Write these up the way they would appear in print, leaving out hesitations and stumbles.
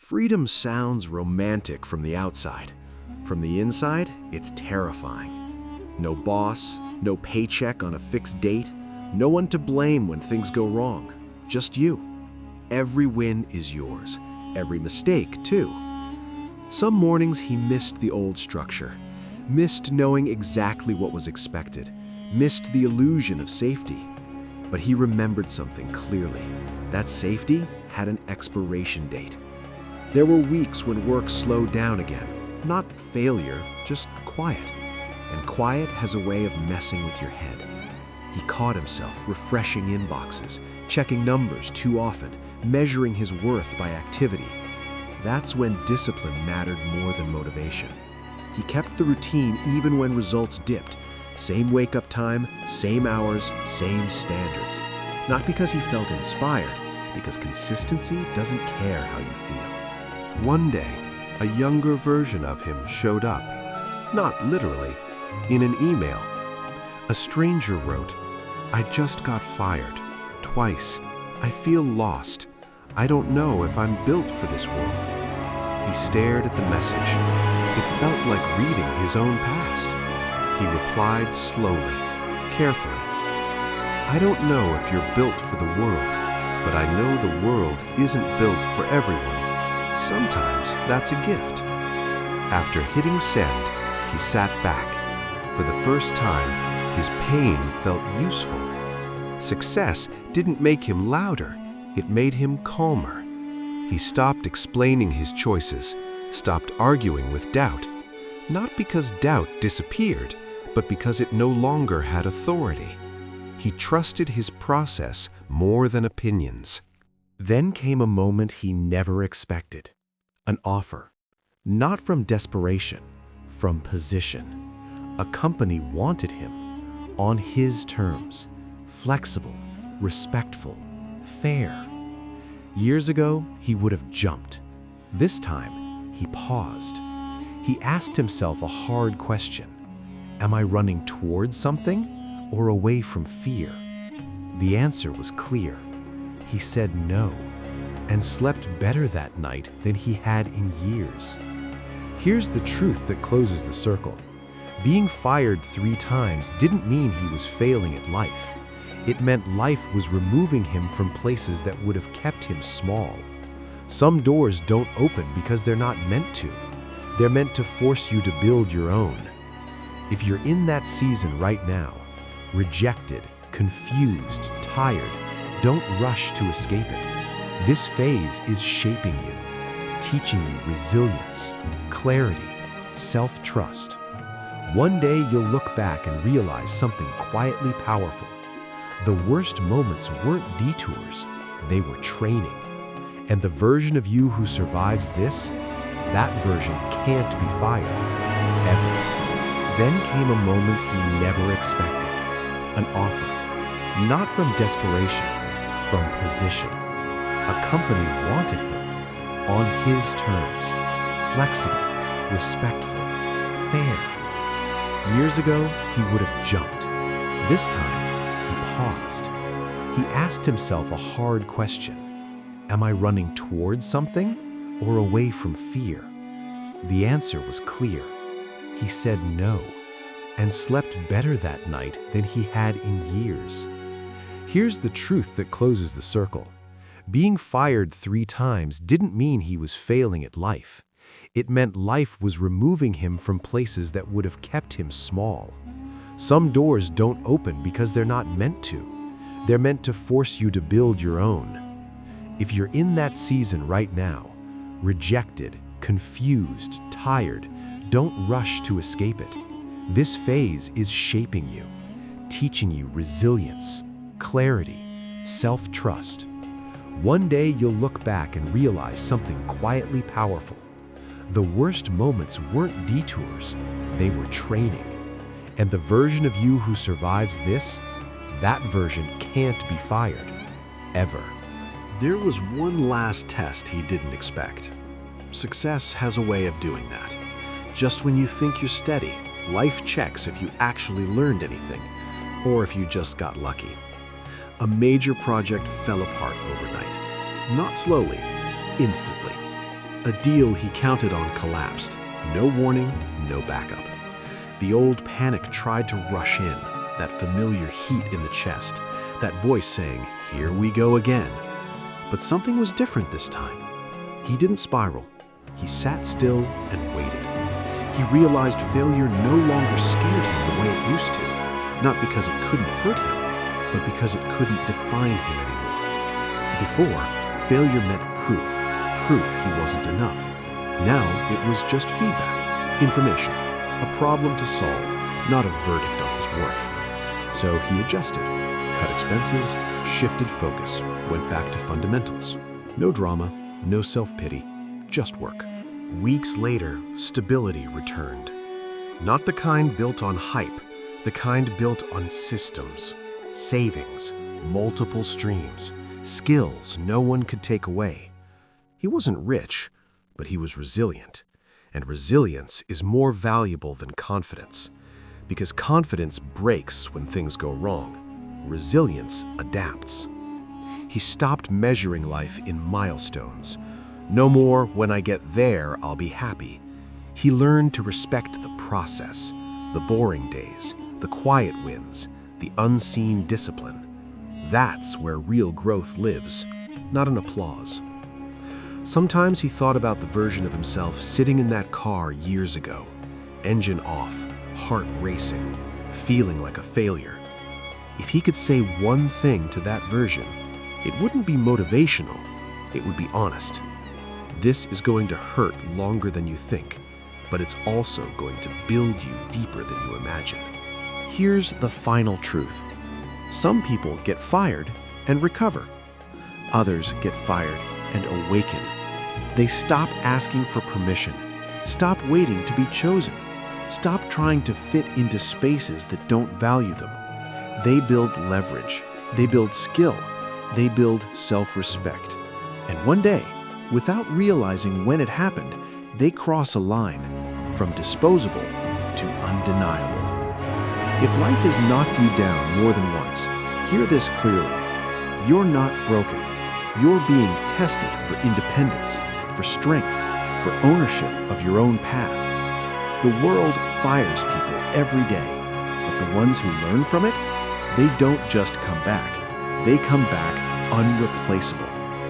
Freedom sounds romantic from the outside. From the inside, it's terrifying. No boss, no paycheck on a fixed date, no one to blame when things go wrong. Just you. Every win is yours. Every mistake, too. Some mornings he missed the old structure, missed knowing exactly what was expected, missed the illusion of safety. But he remembered something clearly. That safety had an expiration date. There were weeks when work slowed down again. Not failure, just quiet. And quiet has a way of messing with your head. He caught himself refreshing inboxes, checking numbers too often, measuring his worth by activity. That's when discipline mattered more than motivation. He kept the routine even when results dipped. Same wake-up time, same hours, same standards. Not because he felt inspired, because consistency doesn't care how you feel. One day, a younger version of him showed up. Not literally, in an email. A stranger wrote, "I just got fired. Twice. I feel lost. I don't know if I'm built for this world." He stared at the message. It felt like reading his own past. He replied slowly, carefully. "I don't know if you're built for the world, but I know the world isn't built for everyone. Sometimes that's a gift." After hitting send, he sat back. For the first time, his pain felt useful. Success didn't make him louder, it made him calmer. He stopped explaining his choices, stopped arguing with doubt. Not because doubt disappeared, but because it no longer had authority. He trusted his process more than opinions. Then came a moment he never expected. An offer. Not from desperation, from position. A company wanted him, on his terms, flexible, respectful, fair. Years ago, he would have jumped. This time, he paused. He asked himself a hard question. Am I running towards something or away from fear? The answer was clear. He said no, and slept better that night than he had in years. Here's the truth that closes the circle. Being fired 3 times didn't mean he was failing at life. It meant life was removing him from places that would have kept him small. Some doors don't open because they're not meant to. They're meant to force you to build your own. If you're in that season right now, rejected, confused, tired, don't rush to escape it. This phase is shaping you, teaching you resilience, clarity, self-trust. One day you'll look back and realize something quietly powerful. The worst moments weren't detours, they were training. And the version of you who survives this, that version can't be fired, ever. Then came a moment he never expected. An offer. Not from desperation, from position. A company wanted him, on his terms, flexible, respectful, fair. Years ago, he would have jumped. This time, he paused. He asked himself a hard question. Am I running towards something or away from fear? The answer was clear. He said no, and slept better that night than he had in years. Here's the truth that closes the circle. Being fired 3 times didn't mean he was failing at life. It meant life was removing him from places that would have kept him small. Some doors don't open because they're not meant to. They're meant to force you to build your own. If you're in that season right now, rejected, confused, tired, don't rush to escape it. This phase is shaping you, teaching you resilience, clarity, self-trust. One day you'll look back and realize something quietly powerful. The worst moments weren't detours, they were training. And the version of you who survives this, that version can't be fired, ever. There was one last test he didn't expect. Success has a way of doing that. Just when you think you're steady, life checks if you actually learned anything, or if you just got lucky. A major project fell apart overnight. Not slowly, instantly. A deal he counted on collapsed. No warning, no backup. The old panic tried to rush in, that familiar heat in the chest, that voice saying, "Here we go again." But something was different this time. He didn't spiral. He sat still and waited. He realized failure no longer scared him the way it used to, not because it couldn't hurt him, but because it couldn't define him anymore. Before, failure meant proof he wasn't enough. Now it was just feedback, information, a problem to solve, not a verdict on his worth. So he adjusted, cut expenses, shifted focus, went back to fundamentals. No drama, no self-pity, just work. Weeks later, stability returned. Not the kind built on hype, the kind built on systems, savings, multiple streams, skills no one could take away. He wasn't rich, but he was resilient. And resilience is more valuable than confidence. Because confidence breaks when things go wrong. Resilience adapts. He stopped measuring life in milestones. No more, when I get there, I'll be happy. He learned to respect the process, the boring days, the quiet wins, the unseen discipline. That's where real growth lives, not in applause. Sometimes he thought about the version of himself sitting in that car years ago, engine off, heart racing, feeling like a failure. If he could say one thing to that version, it wouldn't be motivational, it would be honest. This is going to hurt longer than you think, but it's also going to build you deeper than you imagine. Here's the final truth. Some people get fired and recover. Others get fired and awaken. They stop asking for permission, stop waiting to be chosen, stop trying to fit into spaces that don't value them. They build leverage, they build skill, they build self-respect. And one day, without realizing when it happened, they cross a line from disposable to undeniable. If life has knocked you down more than once, hear this clearly. You're not broken. You're being tested for independence, for strength, for ownership of your own path. The world fires people every day, but the ones who learn from it, they don't just come back. They come back unreplaceable.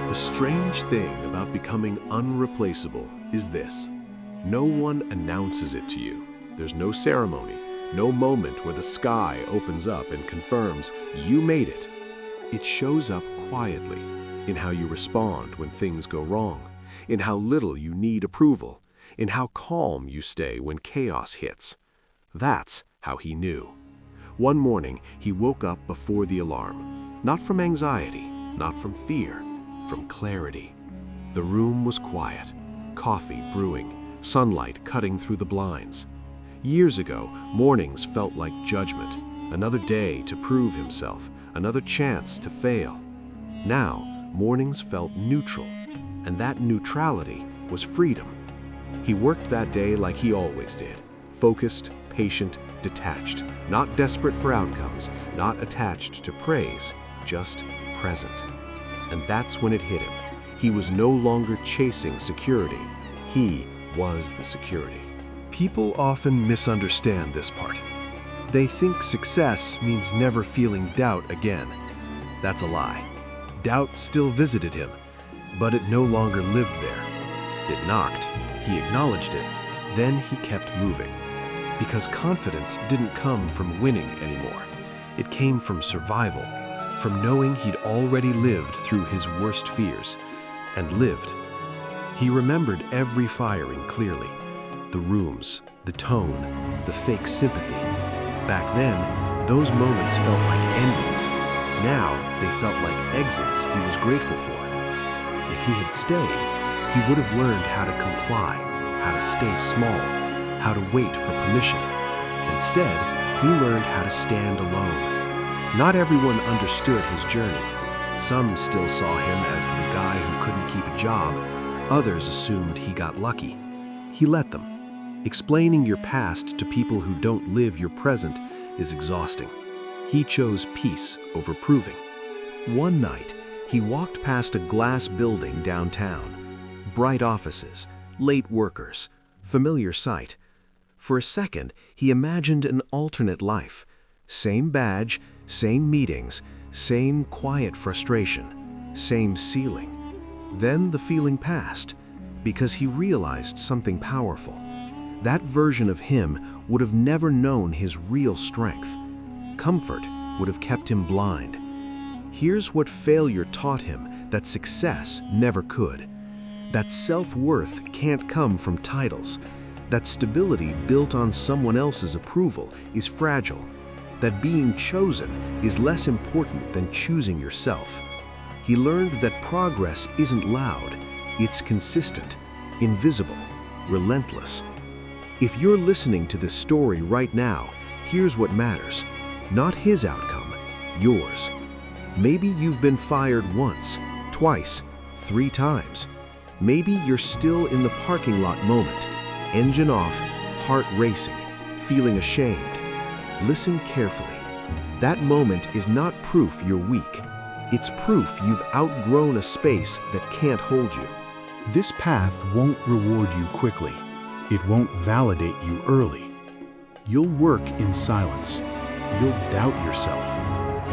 The strange thing about becoming unreplaceable is this. No one announces it to you. There's no ceremony, no moment where the sky opens up and confirms you made it. It shows up quietly in how you respond when things go wrong, in how little you need approval, in how calm you stay when chaos hits. That's how he knew. One morning, he woke up before the alarm, not from anxiety, not from fear, from clarity. The room was quiet, coffee brewing, sunlight cutting through the blinds. Years ago, mornings felt like judgment, another day to prove himself, another chance to fail. Now, mornings felt neutral, and that neutrality was freedom. He worked that day like he always did, focused, patient, detached, not desperate for outcomes, not attached to praise, just present. And that's when it hit him. He was no longer chasing security. He was the security. People often misunderstand this part. They think success means never feeling doubt again. That's a lie. Doubt still visited him, but it no longer lived there. It knocked, he acknowledged it, then he kept moving. Because confidence didn't come from winning anymore. It came from survival, from knowing he'd already lived through his worst fears, and lived. He remembered every firing clearly. The rooms, the tone, the fake sympathy. Back then, those moments felt like endings. Now, they felt like exits he was grateful for. If he had stayed, he would have learned how to comply, how to stay small, how to wait for permission. Instead, he learned how to stand alone. Not everyone understood his journey. Some still saw him as the guy who couldn't keep a job. Others assumed he got lucky. He let them. Explaining your past to people who don't live your present is exhausting. He chose peace over proving. One night, he walked past a glass building downtown. bright offices, late workers, familiar sight. For a second, he imagined an alternate life. Same badge, same meetings, same quiet frustration, same ceiling. Then the feeling passed, because he realized something powerful. That version of him would have never known his real strength. Comfort would have kept him blind. Here's what failure taught him that success never could. That self-worth can't come from titles. That stability built on someone else's approval is fragile. That being chosen is less important than choosing yourself. He learned that progress isn't loud, it's consistent, invisible, relentless. If you're listening to this story right now, here's what matters. Not his outcome, yours. Maybe you've been fired once, twice, 3 times. Maybe you're still in the parking lot moment, engine off, heart racing, feeling ashamed. Listen carefully. That moment is not proof you're weak. It's proof you've outgrown a space that can't hold you. This path won't reward you quickly. It won't validate you early. You'll work in silence. You'll doubt yourself.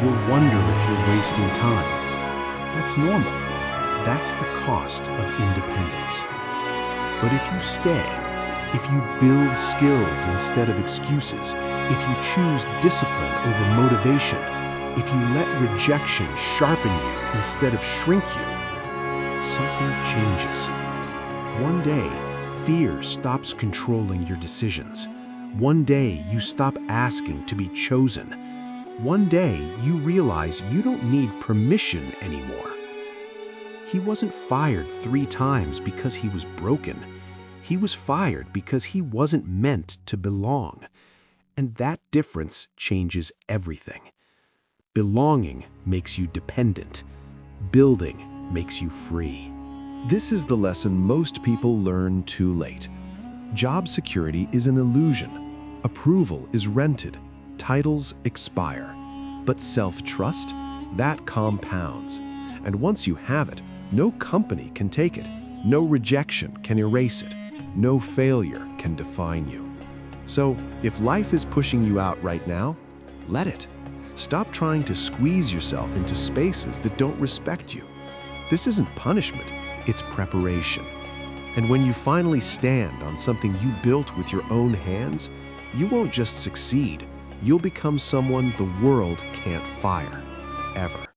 You'll wonder if you're wasting time. That's normal. That's the cost of independence. But if you stay, if you build skills instead of excuses, if you choose discipline over motivation, if you let rejection sharpen you instead of shrink you, something changes. One day, fear stops controlling your decisions. One day, you stop asking to be chosen. One day, you realize you don't need permission anymore. He wasn't fired 3 times because he was broken. He was fired because he wasn't meant to belong. And that difference changes everything. Belonging makes you dependent. Building makes you free. This is the lesson most people learn too late. Job security is an illusion. Approval is rented. Titles expire. But self-trust, that compounds. And once you have it, no company can take it. No rejection can erase it. No failure can define you. So, if life is pushing you out right now, let it. Stop trying to squeeze yourself into spaces that don't respect you. This isn't punishment, it's preparation. And when you finally stand on something you built with your own hands, you won't just succeed, you'll become someone the world can't fire, ever.